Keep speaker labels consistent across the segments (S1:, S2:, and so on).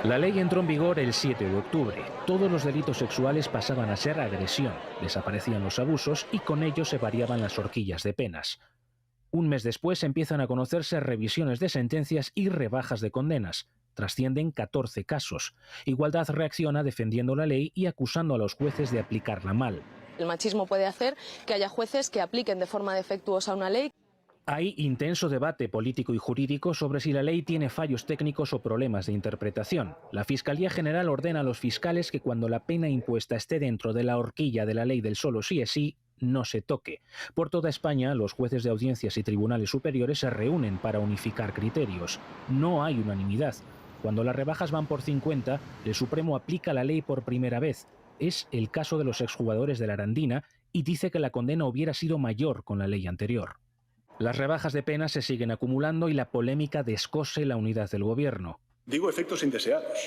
S1: La ley entró en vigor el 7 de octubre. Todos los delitos sexuales pasaban a ser agresión, desaparecían los abusos y con ello se variaban las horquillas de penas. Un mes después empiezan a conocerse revisiones de sentencias y rebajas de condenas. Trascienden 14 casos. Igualdad reacciona defendiendo la ley y acusando a los jueces de aplicarla mal.
S2: El machismo puede hacer que haya jueces que apliquen de forma defectuosa una ley.
S1: Hay intenso debate político y jurídico sobre si la ley tiene fallos técnicos o problemas de interpretación. La Fiscalía General ordena a los fiscales que cuando la pena impuesta esté dentro de la horquilla de la ley del solo sí es sí, no se toque. Por toda España, los jueces de audiencias y tribunales superiores se reúnen para unificar criterios. No hay unanimidad. Cuando las rebajas van por 50, el Supremo aplica la ley por primera vez. Es el caso de los exjugadores de la Arandina y dice que la condena hubiera sido mayor con la ley anterior. Las rebajas de penas se siguen acumulando y la polémica descose la unidad del gobierno.
S3: Digo efectos indeseados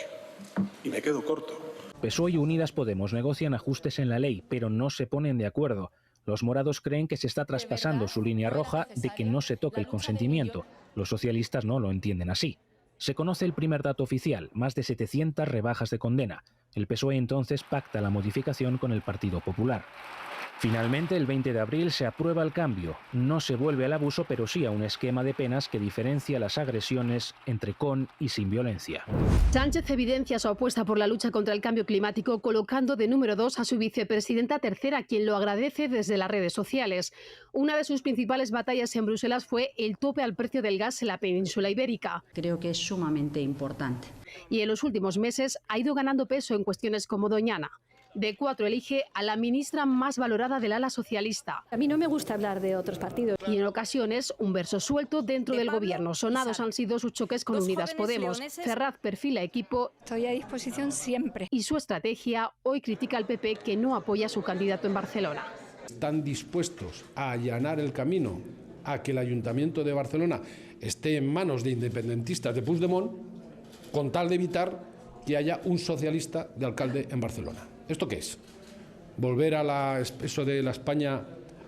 S3: y me quedo corto.
S1: PSOE y Unidas Podemos negocian ajustes en la ley, pero no se ponen de acuerdo. Los morados creen que se está traspasando su línea roja de que no se toque el consentimiento. Los socialistas no lo entienden así. Se conoce el primer dato oficial, más de 700 rebajas de condena. El PSOE entonces pacta la modificación con el Partido Popular. Finalmente, el 20 de abril se aprueba el cambio. No se vuelve al abuso, pero sí a un esquema de penas que diferencia las agresiones entre con y sin violencia.
S4: Sánchez evidencia su apuesta por la lucha contra el cambio climático, colocando de número 2 a su vicepresidenta tercera, quien lo agradece desde las redes sociales. Una de sus principales batallas en Bruselas fue el tope al precio del gas en la península ibérica.
S5: Creo que es sumamente importante.
S4: Y en los últimos meses ha ido ganando peso en cuestiones como Doñana. De 4 elige a la ministra más valorada del ala socialista.
S6: A mí no me gusta hablar de otros partidos.
S4: Y en ocasiones un verso suelto dentro del gobierno. Sonados han sido sus choques con Unidas Podemos. Ferraz perfila equipo.
S6: Estoy a disposición siempre.
S4: Y su estrategia hoy critica al PP que no apoya a su candidato en Barcelona.
S7: Están dispuestos a allanar el camino a que el Ayuntamiento de Barcelona esté en manos de independentistas de Puigdemont con tal de evitar que haya un socialista de alcalde en Barcelona. ¿Esto qué es? ¿Volver a eso de la España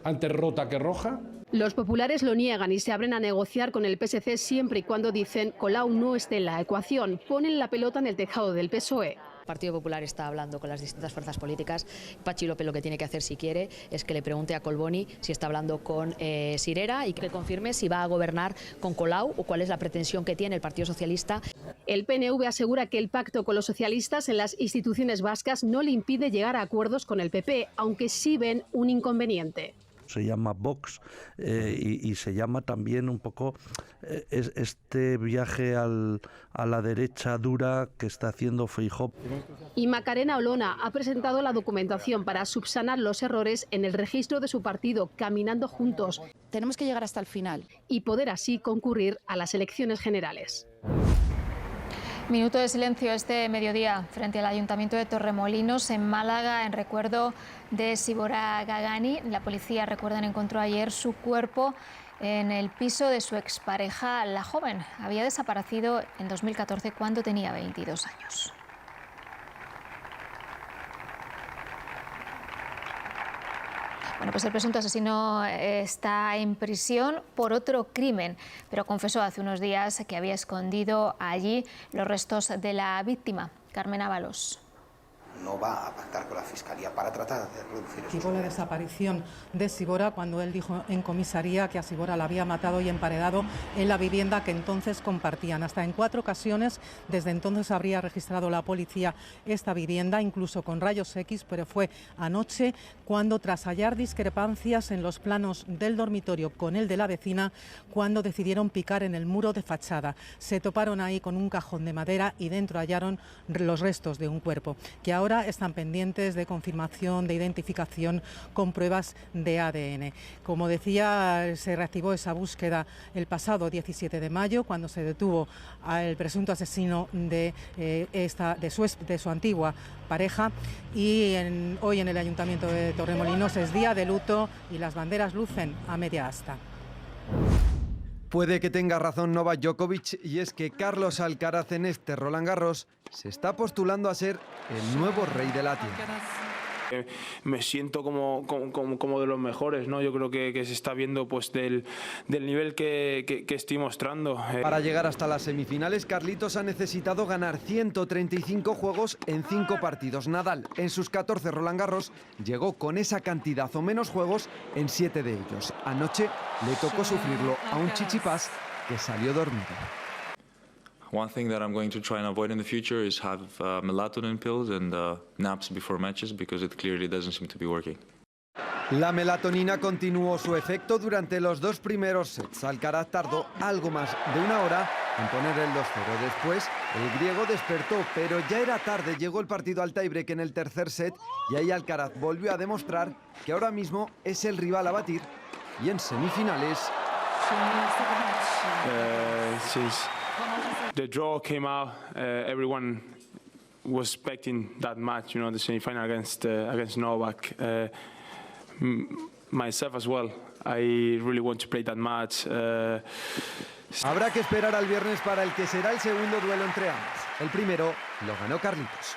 S7: antes rota que roja?
S4: Los populares lo niegan y se abren a negociar con el PSC siempre y cuando dicen Colau no esté en la ecuación. Ponen la pelota en el tejado del PSOE.
S8: El Partido Popular está hablando con las distintas fuerzas políticas. Pachi López lo que tiene que hacer, si quiere, es que le pregunte a Collboni si está hablando con Sirera y que confirme si va a gobernar con Colau o cuál es la pretensión que tiene el Partido Socialista.
S4: El PNV asegura que el pacto con los socialistas en las instituciones vascas no le impide llegar a acuerdos con el PP, aunque sí ven un inconveniente.
S9: Se llama Vox y se llama también un poco este viaje a la derecha dura que está haciendo Feijóo.
S4: Y Macarena Olona ha presentado la documentación para subsanar los errores en el registro de su partido, Caminando Juntos.
S10: Tenemos que llegar hasta el final.
S4: Y poder así concurrir a las elecciones generales.
S11: Minuto de silencio este mediodía frente al Ayuntamiento de Torremolinos, en Málaga, en recuerdo de Sibora Gagani. La policía, recuerdan, encontró ayer su cuerpo en el piso de su expareja. La joven había desaparecido en 2014 cuando tenía 22 años. Bueno, pues el presunto asesino está en prisión por otro crimen, pero confesó hace unos días que había escondido allí los restos de la víctima, Carmen Ábalos.
S12: No va a pactar con la Fiscalía para tratar de reducir eso.
S13: Motivó la desaparición de Sibora cuando él dijo en comisaría que a Sibora la había matado y emparedado en la vivienda que entonces compartían. Hasta en 4 ocasiones, desde entonces habría registrado la policía esta vivienda, incluso con rayos X, pero fue anoche cuando, tras hallar discrepancias en los planos del dormitorio con el de la vecina, cuando decidieron picar en el muro de fachada. Se toparon ahí con un cajón de madera y dentro hallaron los restos de un cuerpo, que ahora están pendientes de confirmación, de identificación con pruebas de ADN. Como decía, se reactivó esa búsqueda el pasado 17 de mayo, cuando se detuvo al presunto asesino de su antigua pareja, y hoy en el Ayuntamiento de Torremolinos es día de luto y las banderas lucen a media asta.
S14: Puede que tenga razón Novak Djokovic, y es que Carlos Alcaraz en este Roland Garros se está postulando a ser el nuevo rey de la tierra.
S10: Me siento como de los mejores, ¿no? Yo creo que se está viendo pues del nivel que estoy mostrando.
S14: Para llegar hasta las semifinales, Carlitos ha necesitado ganar 135 juegos en 5 partidos. Nadal, en sus 14 Roland Garros, llegó con esa cantidad o menos juegos en 7 de ellos. Anoche le tocó sufrirlo a un Tsitsipas que salió dormido.
S15: One thing that I'm going to try and avoid in the future is have melatonin pills and naps before matches because it clearly doesn't seem to be working.
S14: La melatonina continuó su efecto durante los 2 primeros sets. Alcaraz tardó algo más de 1 hora en poner el 2-0. Después, el griego despertó, pero ya era tarde. Llegó el partido al tiebreak en el tercer set y ahí Alcaraz volvió a demostrar que ahora mismo es el rival a batir. Y en semifinales...
S10: The draw came out. Everyone was expecting that match, you know, the semi-final against Novak. Myself as well. I really want to play that match.
S14: Habrá que esperar al viernes para el que será el segundo duelo entre ambos. El primero lo ganó Carlitos.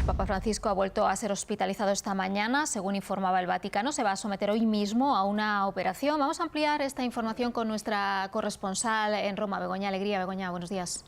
S11: Papa Francisco ha vuelto a ser hospitalizado esta mañana. Según informaba el Vaticano, se va a someter hoy mismo a una operación. Vamos a ampliar esta información con nuestra corresponsal en Roma, Begoña Alegría. Begoña, buenos días.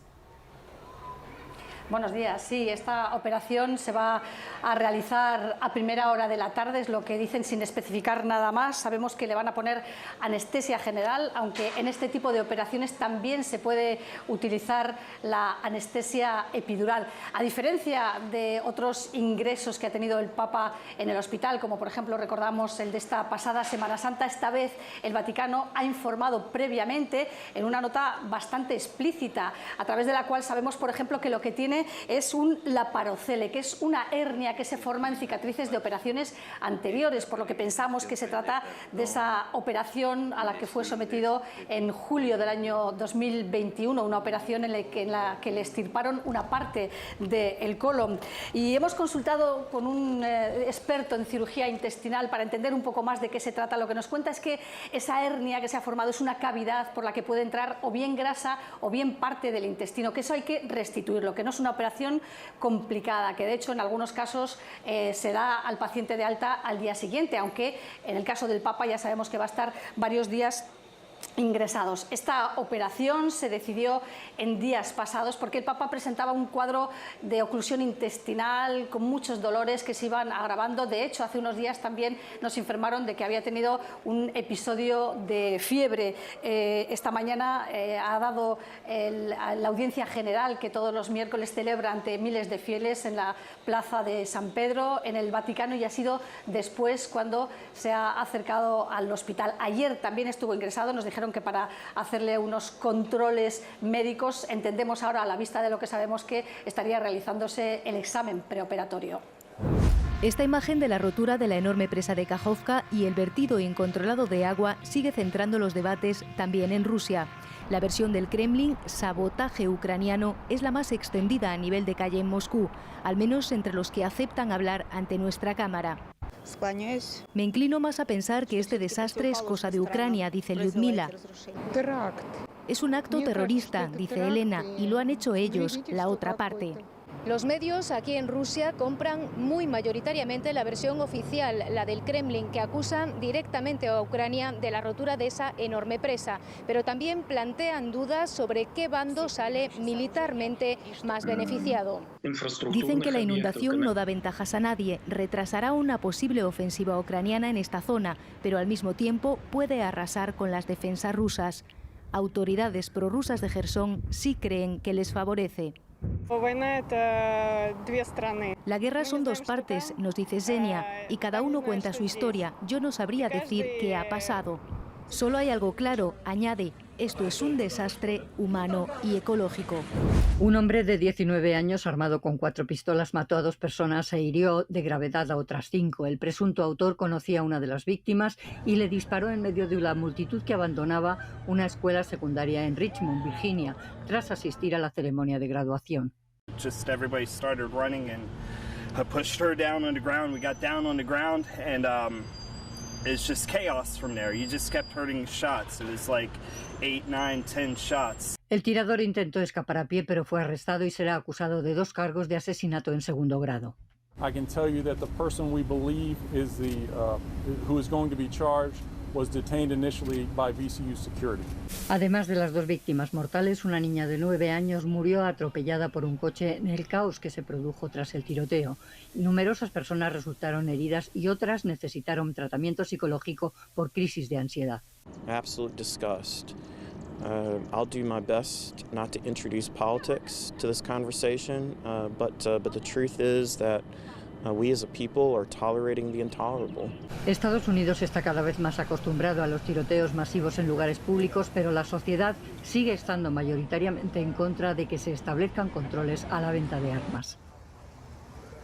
S16: Buenos días. Sí, esta operación se va a realizar a primera hora de la tarde, es lo que dicen sin especificar nada más. Sabemos que le van a poner anestesia general, aunque en este tipo de operaciones también se puede utilizar la anestesia epidural. A diferencia de otros ingresos que ha tenido el Papa en el hospital, como por ejemplo recordamos el de esta pasada Semana Santa, esta vez el Vaticano ha informado previamente en una nota bastante explícita, a través de la cual sabemos, por ejemplo, que lo que tiene es un laparocele, que es una hernia que se forma en cicatrices de operaciones anteriores, por lo que pensamos que se trata de esa operación a la que fue sometido en julio del año 2021, una operación en la que le extirparon una parte del colon. Y hemos consultado con un experto en cirugía intestinal para entender un poco más de qué se trata. Lo que nos cuenta es que esa hernia que se ha formado es una cavidad por la que puede entrar o bien grasa o bien parte del intestino, que eso hay que restituirlo, que no es una operación complicada, que de hecho en algunos casos se da al paciente de alta al día siguiente, aunque en el caso del Papa ya sabemos que va a estar varios días ingresados. Esta operación se decidió en días pasados porque el Papa presentaba un cuadro de oclusión intestinal con muchos dolores que se iban agravando. De hecho, hace unos días también nos informaron de que había tenido un episodio de fiebre. Esta mañana ha dado la audiencia general que todos los miércoles celebra ante miles de fieles en la plaza de San Pedro, en el Vaticano, y ha sido después cuando se ha acercado al hospital. Ayer también estuvo ingresado, nos dijeron que para hacerle unos controles médicos. Entendemos ahora, a la vista de lo que sabemos, que estaría realizándose el examen preoperatorio.
S17: Esta imagen de la rotura de la enorme presa de Kajovka y el vertido incontrolado de agua sigue centrando los debates también en Rusia. La versión del Kremlin, sabotaje ucraniano, es la más extendida a nivel de calle en Moscú, al menos entre los que aceptan hablar ante nuestra cámara. Me inclino más a pensar que este desastre es cosa de Ucrania, dice Lyudmila. Es un acto terrorista, dice Elena, y lo han hecho ellos, la otra parte.
S18: Los medios aquí en Rusia compran muy mayoritariamente la versión oficial, la del Kremlin, que acusan directamente a Ucrania de la rotura de esa enorme presa, pero también plantean dudas sobre qué bando sale militarmente más beneficiado.
S17: Dicen que la inundación no da ventajas a nadie, retrasará una posible ofensiva ucraniana en esta zona, pero al mismo tiempo puede arrasar con las defensas rusas. Autoridades prorrusas de Jersón sí creen que les favorece. La guerra son dos partes, nos dice Zenia, y cada uno cuenta su historia. Yo no sabría decir qué ha pasado. Solo hay algo claro, añade, esto es un desastre humano y ecológico.
S19: Un hombre de 19 años armado con 4 pistolas mató a 2 personas e hirió de gravedad a otras 5. El presunto autor conocía a una de las víctimas y le disparó en medio de la multitud que abandonaba una escuela secundaria en Richmond, Virginia, tras asistir a la ceremonia de graduación.
S20: Just everybody started running and I pushed her down on the ground. We got down on the ground and it's just chaos from there. You just kept hearing shots. It was like 8, 9, 10 shots.
S19: El tirador intentó escapar a pie, pero fue arrestado y será acusado de 2 cargos de asesinato en segundo grado.
S21: I can tell you that the person we believe is who is going to be charged was detained initially by VCU security.
S19: Además de las 2 víctimas mortales, una niña de 9 años murió atropellada por un coche en el caos que se produjo tras el tiroteo. Numerosas personas resultaron heridas y otras necesitaron tratamiento psicológico por crisis de ansiedad.
S22: Absolute disgust. I'll do my best not to introduce politics to this conversation, but the truth is that we as a people are tolerating the intolerable.
S19: Estados Unidos está cada vez más acostumbrado a los tiroteos masivos en lugares públicos, pero la sociedad sigue estando mayoritariamente en contra de que se establezcan controles a la venta de armas.